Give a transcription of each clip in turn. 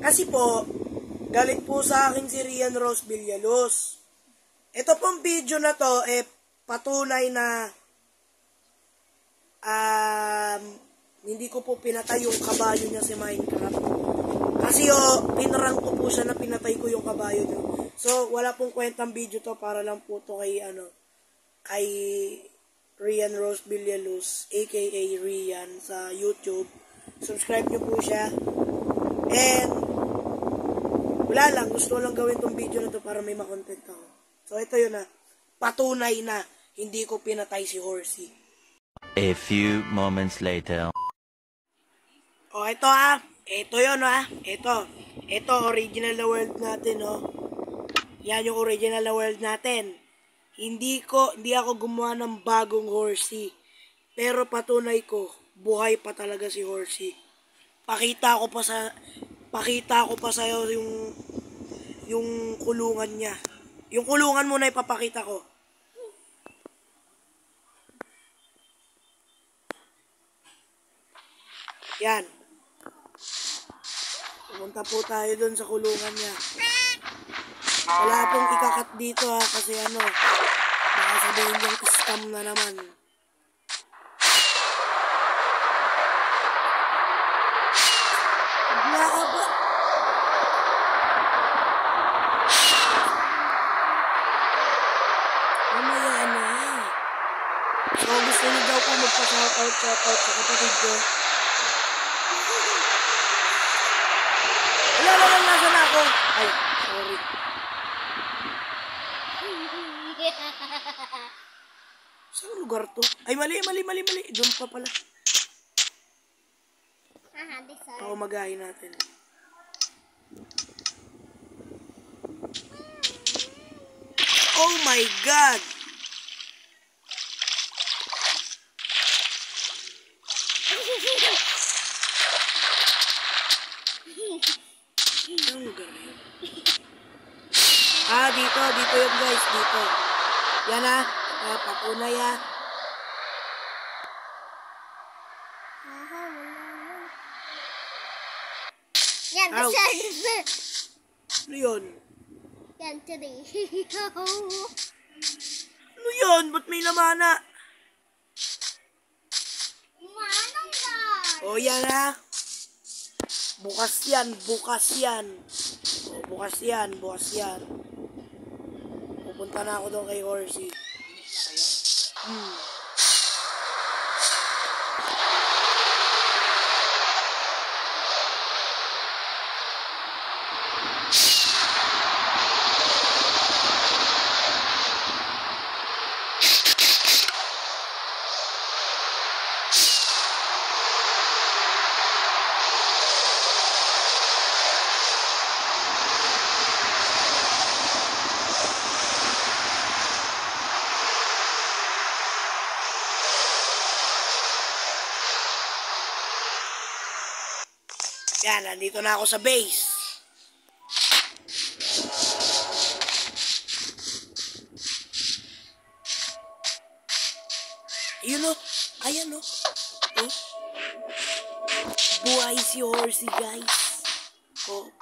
Kasi po, galit po sa akin si Rian Rose Villalos. Ito pong video na to, patunay na hindi ko po pinatay yung kabayo niya si Minecraft. Kasi pinrank ko po siya na pinatay ko yung kabayo niya. So, wala pong kwentang video to, para lang po to kay Rian Rose Villalos, aka Rian, sa YouTube. Subscribe nyo po siya. And, wala lang, gusto lang gawin tong video na to para may makontent ako. So, ito yun patunay na hindi ko pinatay si Horsey. A few moments later. Ito ito yun ito original na world natin Yan yung original na world natin. Hindi ako gumawa ng bagong Horsey. Pero patunay ko, buhay pa talaga si Horsey. Pakita ko pa sa yung kulungan niya. Yung kulungan muna ipapakita ko. Yan. Pumunta po tayo dun sa kulungan niya. Wala pong ikakat dito kasi baka sabihin yung scam na naman. Wala ka ba? Mamaya na. So gusto niyo daw po magpa-shoutout sa kapatid ko. Wala, nasa na ako. Ay, sorry. Saan lugar to? Ay, mali. Doon pa pala. Magahin natin. Oh my God! Saan lugar na yun? Dito yun guys, dito. Yan patunay Yan, Ouch. Ano yun? Yan, today. Ano yun? Ba't may lamana? Manong guys. Yan bukas yan. Bukas yan. Pupunta na ako doon kay Horsey. Yan, nandito na ako sa base. Ayan buhay si Horsey guys.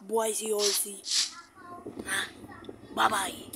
Buhay si Horsey. Bye-bye.